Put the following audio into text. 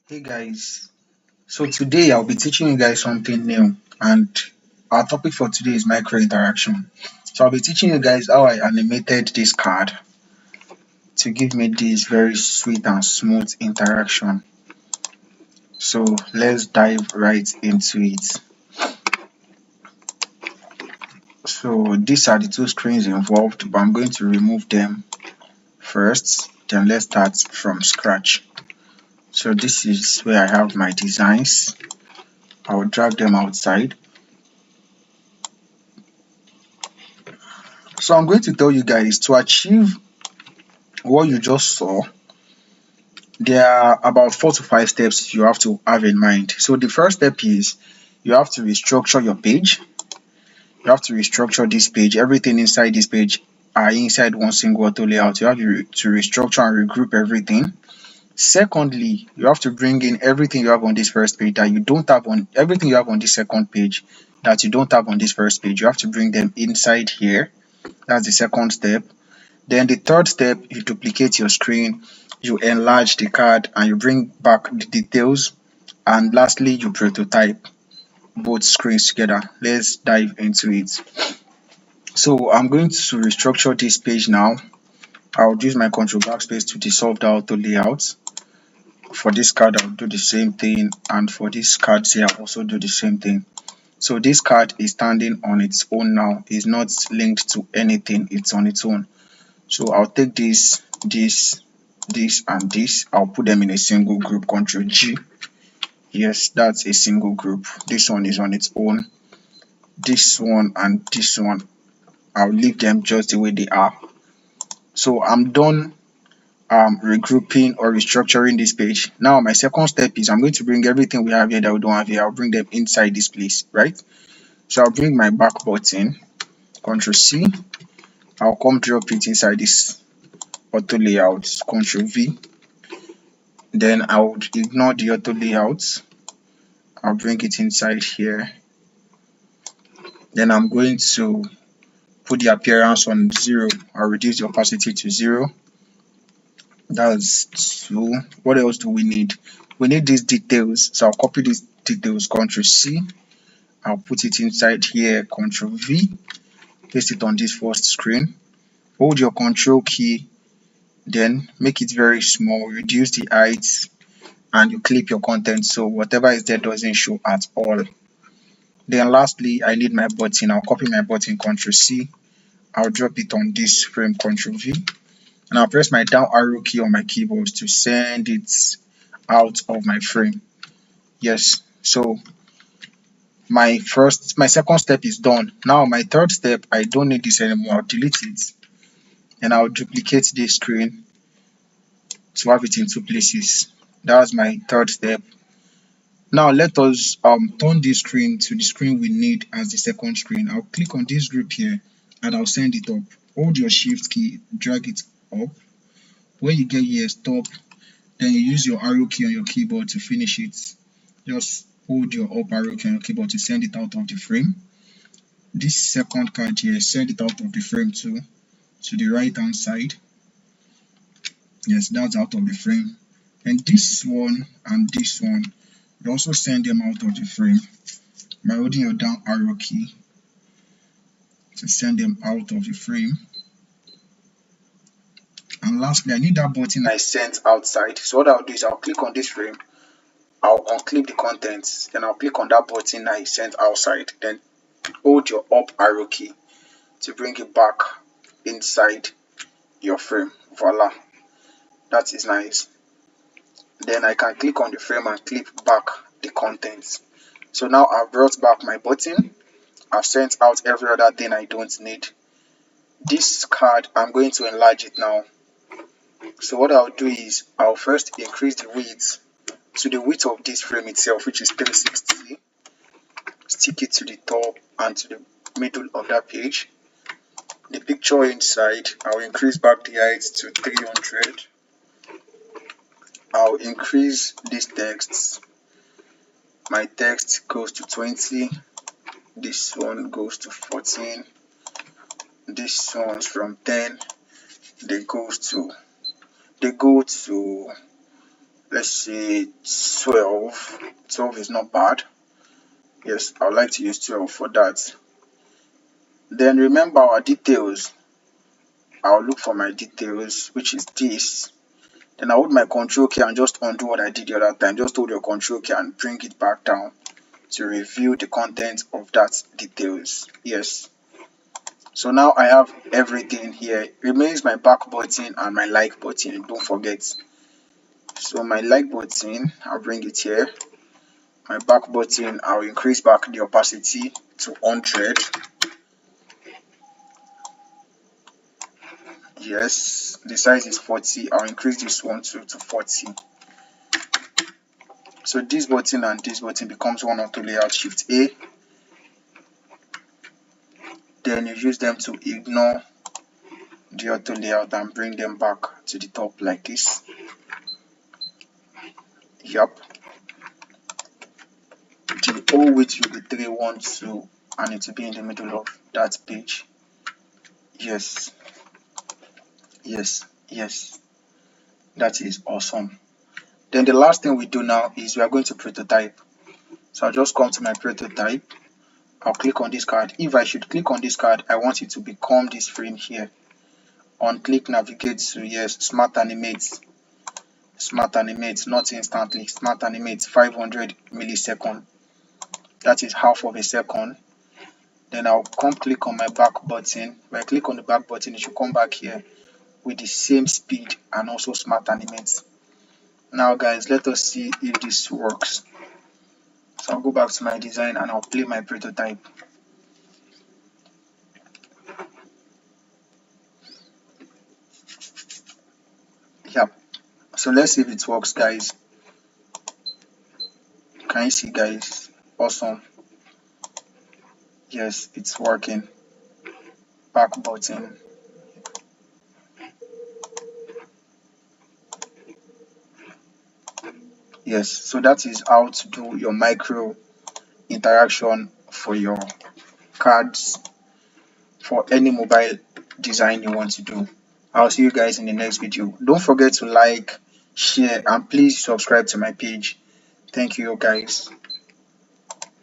Hey guys, so today I'll be teaching you guys something new, and our topic for today is micro interaction. So I'll be teaching you guys how I animated this card to give me this very sweet and smooth interaction. So let's dive right into it. So these are the two screens involved, but I'm going to remove them first. Then let's start from scratch. So this is where I have my designs. I'll drag them outside. So I'm going to tell you guys to achieve what you just saw. There are about 4 to 5 steps you have to have in mind. So the first step is you have to restructure your page. You have to restructure this page. Everything inside this page are inside one single auto layout. You have to restructure and regroup everything. Secondly, you have to bring in everything you have on this first page that you don't have on everything you have on this second page that you don't have on this first page. You have to bring them inside here. That's the second step. Then the third step, you duplicate your screen, you enlarge the card, and you bring back the details. And lastly, you prototype both screens together. Let's dive into it. So I'm going to restructure this page now. I'll use my control backspace to dissolve the auto layout. For this card, I'll do the same thing, and for this card here, I'll also do the same thing. So this card is standing on its own now. It's not linked to anything, it's on its own. So I'll take this, and this. I'll put them in a single group, Control G. Yes, that's a single group. This one is on its own. This one and this one, I'll leave them just the way they are. So I'm done regrouping or restructuring this page. Now my second step is I'm going to bring everything we have here that we don't have here. I'll bring them inside this place, right? So I'll bring my back button, Control C. I'll come drop it inside this auto layout, Control V. Then I would ignore the auto layout. I'll bring it inside here. Then I'm going to put the appearance on 0. I'll reduce the opacity to 0. That's 2. What else do we need? We need these details. So I'll copy these details, Control C. I'll put it inside here, Control V. Paste it on this first screen. Hold your Control key. Then make it very small. Reduce the height. And you clip your content so whatever is there doesn't show at all. Then lastly, I need my button. I'll copy my button, Ctrl C. I'll drop it on this frame, Ctrl V. And I'll press my down arrow key on my keyboard to send it out of my frame. Yes, so my second step is done. Now my third step, I don't need this anymore. I'll delete it. And I'll duplicate this screen to have it in 2 places. That's my third step. Now let us turn this screen to the screen we need as the second screen. I'll click on this group here and I'll send it up. Hold your shift key, drag it up. When you get here, stop. Then you use your arrow key on your keyboard to finish it. Just hold your up arrow key on your keyboard to send it out of the frame. This second card here, send it out of the frame too, to the right hand side. Yes, that's out of the frame. And this one and this one, you also send them out of the frame by holding your down arrow key to send them out of the frame. And lastly, I need that button I sent outside. So what I'll do is I'll click on this frame, I'll unclip the contents, then I'll click on that button I sent outside, then hold your up arrow key to bring it back inside your frame. Voila, that is nice. Then I can click on the frame and clip back the contents. So now I've brought back my button. I've sent out every other thing I don't need. This card, I'm going to enlarge it now. So what I'll do is I'll first increase the width to the width of this frame itself, which is 360. Stick it to the top and to the middle of that page. The picture inside, I'll increase back the height to 300. I'll increase these texts. My text goes to 20. This one goes to 14. This one's from 10. They go to let's say 12. 12 is not bad. Yes, I would like to use 12 for that. Then remember our details. I'll look for my details, which is this. Then I hold my control key and just undo what I did the other time. Just hold your control key and bring it back down to reveal the content of that details. Yes. So now I have everything here. It remains my back button and my like button. Don't forget. So my like button, I'll bring it here. My back button, I'll increase back the opacity to 100. Yes, the size is 40. I'll increase this one to 40. So this button and this button becomes one auto layout. Shift A. Then you use them to ignore the auto layout and bring them back to the top like this. Yup. The whole width will be 312 and it will be in the middle of that page. Yes, yes, yes. That is awesome. Then the last thing we do now is we are going to prototype. So I'll just come to my prototype. I'll click on this card. If I should click on this card, I want it to become this frame here. On click, navigate to yes, smart animate. Smart animate, not instantly. Smart animate 500 millisecond. That is half of a second. Then I'll come click on my back button. When I click on the back button, it should come back here with the same speed and also smart animate. Now guys, let us see if this works. So I'll go back to my design and I'll play my prototype. Yep. So let's see if it works, guys. Can you see, guys? Awesome. Yes, it's working. Back button. Yes, so that is how to do your micro interaction for your cards for any mobile design you want to do. I'll see you guys in the next video. Don't forget to like, share, and please subscribe to my page. Thank you, guys.